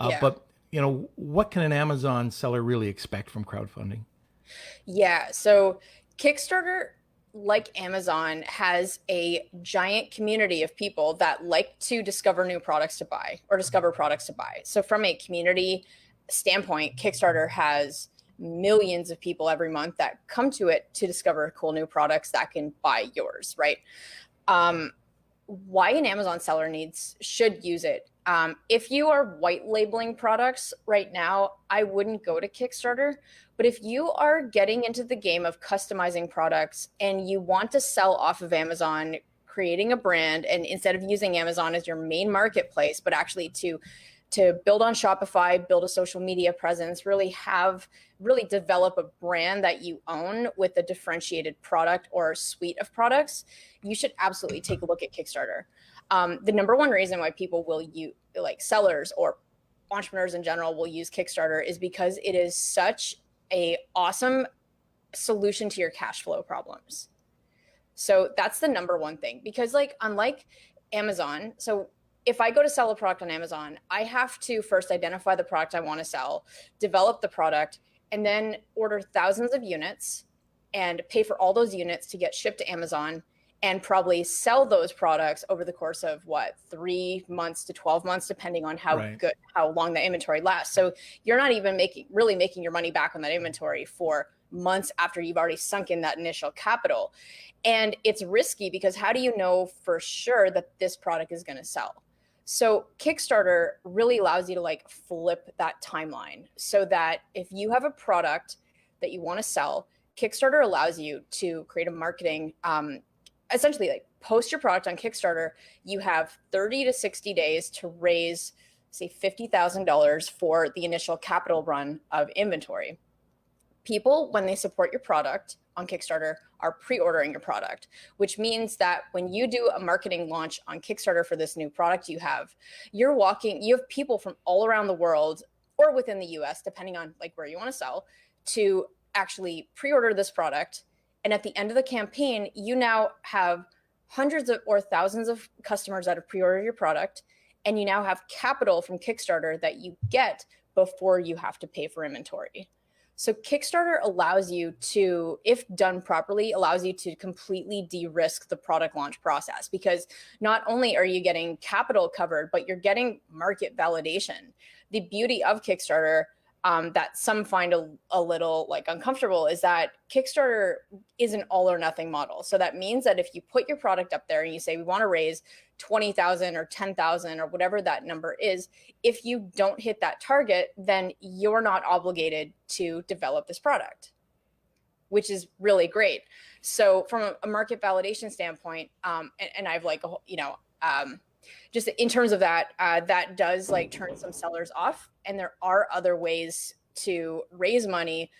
Yeah. But what can an Amazon seller really expect from crowdfunding? Yeah. So Kickstarter, like Amazon, has a giant community of people that like to discover new products to buy or discover products to buy. So from a community standpoint, Kickstarter has millions of people every month that come to it to discover cool new products that can buy yours, right? Why an Amazon seller should use it. If you are white labeling products right now, I wouldn't go to Kickstarter. But if you are getting into the game of customizing products and you want to sell off of Amazon, creating a brand, and instead of using Amazon as your main marketplace, but actually to build on Shopify, build a social media presence, really develop a brand that you own with a differentiated product or suite of products, you should absolutely take a look at Kickstarter. The number one reason why people will use, like sellers or entrepreneurs in general, will use Kickstarter is because it is such a awesome solution to your cash flow problems. So that's the number one thing, because unlike Amazon, so if I go to sell a product on Amazon, I have to first identify the product I want to sell, develop the product, and then order thousands of units and pay for all those units to get shipped to Amazon, and probably sell those products over the course of 3 months to 12 months, depending on how long the inventory lasts. So you're not even making your money back on that inventory for months after you've already sunk in that initial capital. And it's risky because how do you know for sure that this product is going to sell? So Kickstarter really allows you to flip that timeline, so that if you have a product that you want to sell, Kickstarter allows you to create a marketing, essentially post your product on Kickstarter. You have 30 to 60 days to raise, say, $50,000 for the initial capital run of inventory. People, when they support your product on Kickstarter, are pre-ordering your product, which means that when you do a marketing launch on Kickstarter for this new product you have people from all around the world or within the US, depending on where you want to sell, to actually pre-order this product. And at the end of the campaign, you now have hundreds of or thousands of customers that have pre-ordered your product, and you now have capital from Kickstarter that you get before you have to pay for inventory. So Kickstarter allows you to, if done properly, allows you to completely de-risk the product launch process, because not only are you getting capital covered, but you're getting market validation. The beauty of Kickstarter, that some find a little uncomfortable, is that Kickstarter is an all or nothing model. So that means that if you put your product up there and you say, we want to raise 20,000 or 10,000 or whatever that number is, if you don't hit that target, then you're not obligated to develop this product, which is really great. So from a market validation standpoint, and I've just in terms of that, that does turn some sellers off. And there are other ways to raise money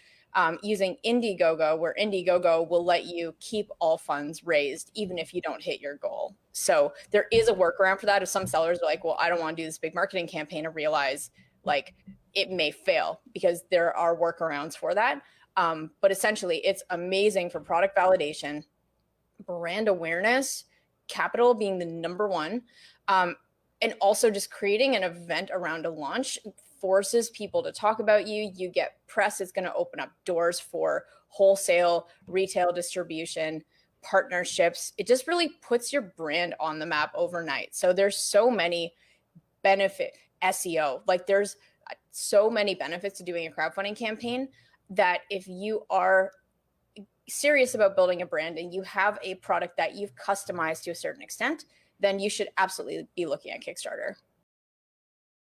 using Indiegogo, where Indiegogo will let you keep all funds raised, even if you don't hit your goal. So there is a workaround for that. If some sellers are well, I don't want to do this big marketing campaign, and realize it may fail, because there are workarounds for that. But essentially, it's amazing for product validation, brand awareness, capital being the number one. And also just creating an event around a launch forces people to talk about you. You get press. It's going to open up doors for wholesale, retail distribution, partnerships. It just really puts your brand on the map overnight. So there's so many benefits. SEO, there's so many benefits to doing a crowdfunding campaign, that if you are serious about building a brand and you have a product that you've customized to a certain extent, then you should absolutely be looking at Kickstarter.